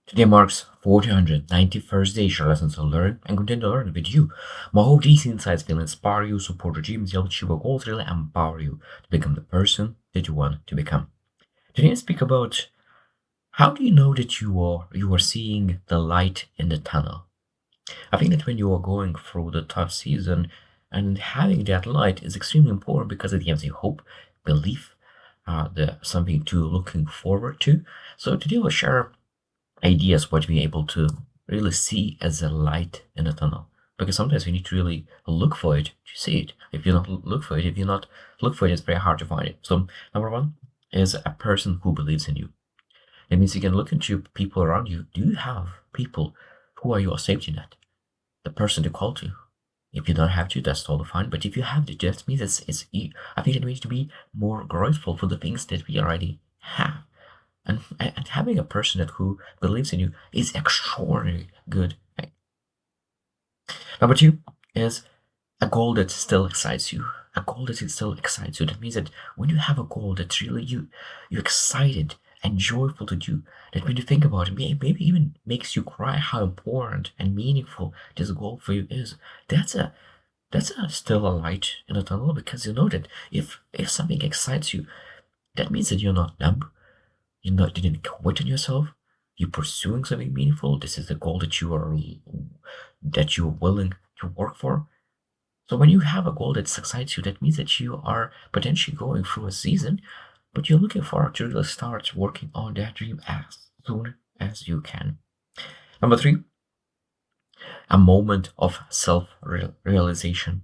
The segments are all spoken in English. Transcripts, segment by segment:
Today marks 491st day. Share lessons to learn and continue to learn with you. My hope these insights will inspire you, support your dreams, help achieve your goals, really empower you to become the person that you want to become. Today I speak about how do you know that you are seeing the light in the tunnel. I think that when you are going through the tough season and having that light is extremely important because it gives you hope, belief, something to looking forward to. So today we'll share ideas what we're able to really see as a light in a tunnel. Because sometimes we need to really look for it to see it. If you not look for it, if you not look for it, it's very hard to find it. So number one is a person who believes in you. It means you can look into people around you. Do you have people who are your safety net? The person to call to. If you don't have to, that's totally fine. But if you have to, that means I think that we need to be more grateful for the things that we already have. And having a person that who believes in you is extraordinarily good thing. Number two is a goal that still excites you. A goal that still excites you. That means that when you have a goal that's really you excited and joyful to do, that when you think about it, maybe even makes you cry how important and meaningful this goal for you is. That's still a light in the tunnel because you know that if something excites you, that means that you're not numb. You didn't quit on yourself. You're pursuing something meaningful. This is the goal that you're willing to work for. So when you have a goal that excites you, that means that you are potentially going through a season, but you're looking forward to really start working on that dream as soon as you can. Number three, a moment of self-realization.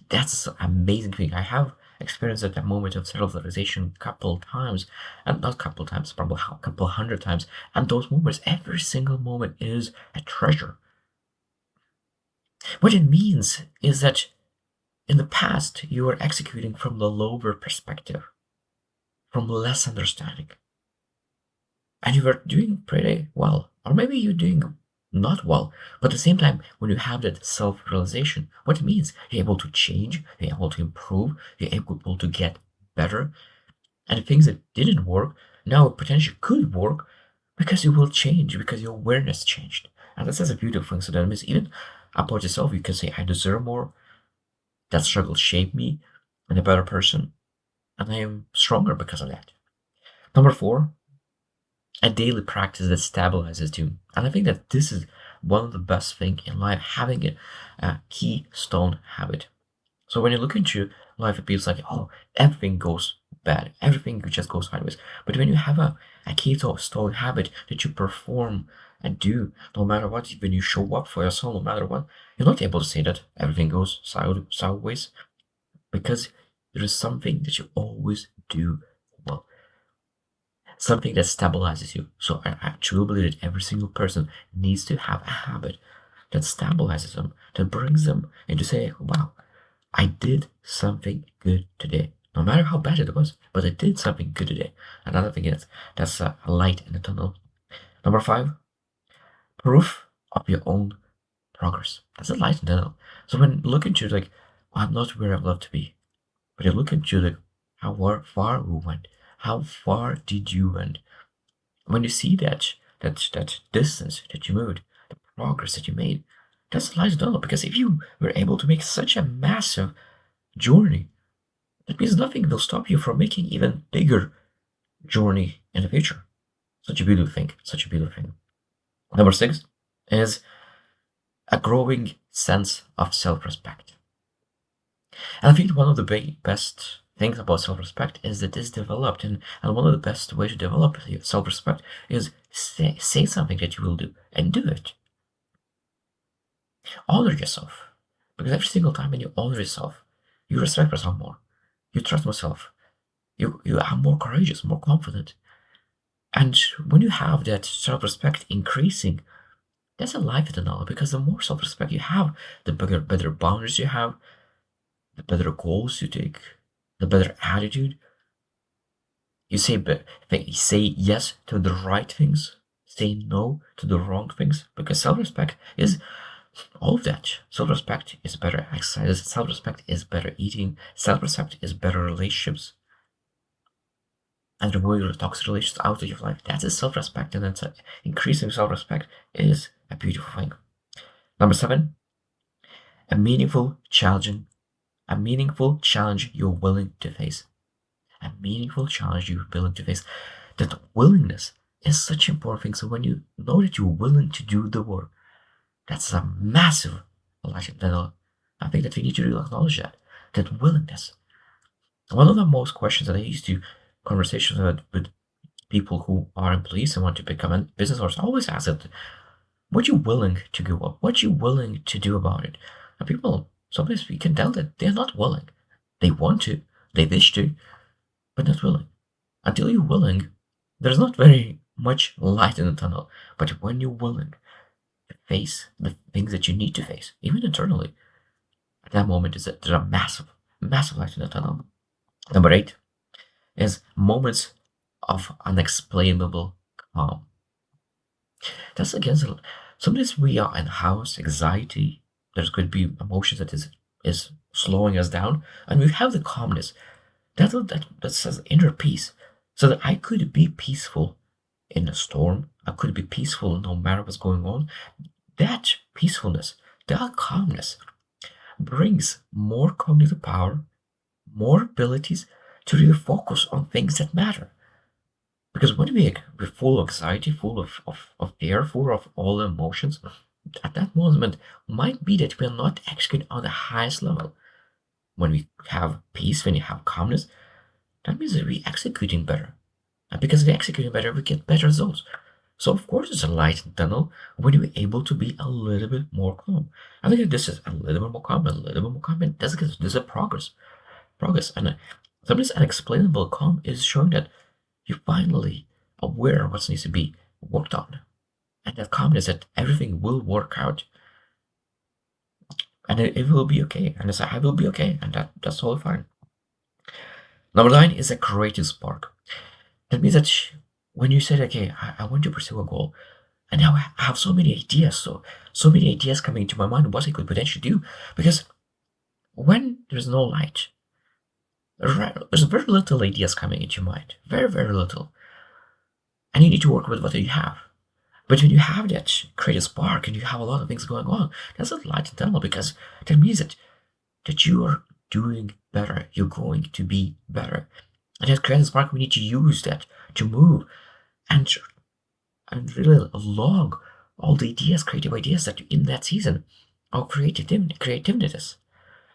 That's an amazing thing. I have experienced that moment of self-realization a couple times, and not couple times, probably a couple hundred times. And those moments, every single moment is a treasure. What it means is that in the past, you were executing from the lower perspective, from less understanding, and you were doing pretty well. Or maybe you're doing not well, but at the same time, when you have that self-realization, what it means, you're able to change, you're able to improve, you're able to get better, and the things that didn't work now potentially could work because you will change, because your awareness changed. And this is a beautiful thing. So that means even about yourself, you can say, I deserve more. That struggle shaped me and a better person, and I am stronger because of that. Number four, a daily practice that stabilizes you. And I think that this is one of the best things in life, having a keystone habit. So when you look into life, it feels like, oh, everything goes bad, everything just goes sideways. But when you have a keystone habit that you perform and do, no matter what, when you show up for yourself, no matter what, you're not able to say that everything goes sideways because there is something that you always do well, something that stabilizes you. So I truly believe that every single person needs to have a habit that stabilizes them, that brings them into say, wow, I did something good today. No matter how bad it was, but I did something good today. Another thing is that's a light in the tunnel. Number five, proof of your own progress. That's a light in the tunnel. So when looking to like, well, I'm not where I'd love to be, but you look into like how far we went, how far did you went. When you see that distance that you moved, the progress that you made, that's a light in the tunnel. Because if you were able to make such a massive journey, that means nothing will stop you from making even bigger journey in the future. Such a beautiful thing. Such a beautiful thing. Number six is a growing sense of self-respect. And I think one of the best things about self-respect is that it's developed, and one of the best way to develop self-respect is say something that you will do and do it. Honor yourself. Because every single time when you honor yourself, you respect yourself more. You trust yourself. You are more courageous, more confident. And when you have that self-respect increasing, that's a life in another because the more self-respect you have, the better boundaries you have, the better goals you take, the better attitude. You say yes to the right things, say no to the wrong things, because self-respect is all of that. Self-respect is better exercise, self-respect is better eating, self-respect is better relationships. and remove your toxic relations out of your life. That's a self-respect, and that's increasing self-respect is a beautiful thing. Number 7, a meaningful challenging, a meaningful challenge you're willing to face. A meaningful challenge you're willing to face. That willingness is such an important thing. So when you know that you're willing to do the work, that's a massive life. I think that we need to really acknowledge that willingness. One of the most questions that I used to conversations with people who are employees and want to become a business owners, I always ask them, what you willing to give up? What you willing to do about it? And people, sometimes we can tell that they're not willing. They want to, they wish to, but not willing. Until you're willing, there's not very much light in the tunnel. But when you're willing to face the things that you need to face, even internally, at that moment there's a massive, massive light in the tunnel. Number 8 is moments of unexplainable calm. That's against sometimes we are in house anxiety. There's going to be emotions that is slowing us down, and we have the calmness. That says inner peace, so that I could be peaceful in a storm. I could be peaceful no matter what's going on. That peacefulness, that calmness, brings more cognitive power, more abilities to really focus on things that matter. Because when we're full of anxiety, full of fear, full of all the emotions, at that moment might be that we're not executing on the highest level. When we have peace, when you have calmness, that means that we're executing better. And because we're executing better, we get better results. So of course it's a light tunnel when you're able to be a little bit more calm. I think that this is a little bit more calm, a little bit more calm, and this is a progress. And sometimes unexplainable calm is showing that you're finally aware of what needs to be worked on. And that calmness that everything will work out. And it will be okay. And I will be okay. And that's totally fine. Number 9 is a creative spark. That means that when you said, okay, I want to pursue a goal, and now I have so many ideas, so many ideas coming into my mind of what I could potentially do. Because when there's no light, there's very little ideas coming into your mind. Very, very little. And you need to work with what you have. But when you have that creative spark and you have a lot of things going on, that's a light and tunnel, because that means that you are doing better. You're going to be better. And that creative spark, we need to use that to move and really log all the ideas, creative ideas that in that season, our creativity is.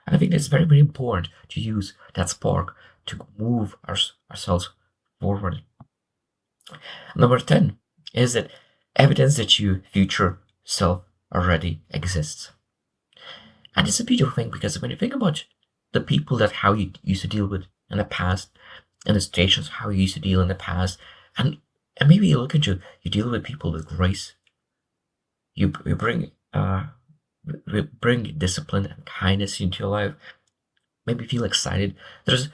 And I think it's very, very important to use that spark to move ourselves forward. Number 10 is that evidence that your future self already exists. And it's a beautiful thing, because when you think about the people that how you used to deal with in the past, and the situations how you used to deal in the past, and maybe you look into you deal with people with grace. You bring discipline and kindness into your life. Maybe feel excited. There's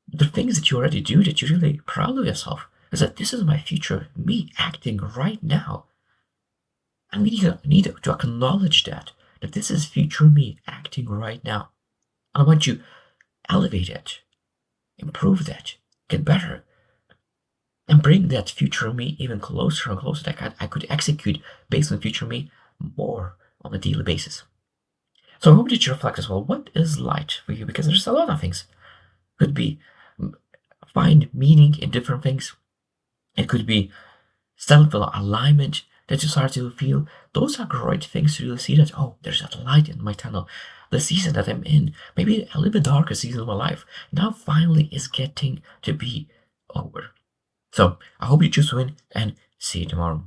the things that you already do that you're really proud of yourself. Is that this is my future me acting right now. And we need to acknowledge that this is future me acting right now. And I want you to elevate it, improve that, get better, and bring that future me even closer and closer. That I could execute based on future me more on a daily basis. So I hope that you reflect as well. What is light for you? Because there's a lot of things. Could be find meaning in different things. It could be self-alignment that you start to feel. Those are great things to really see that, oh, there's that light in my tunnel. The season that I'm in, maybe a little bit darker season of my life, now finally is getting to be over. So I hope you choose to win, and see you tomorrow.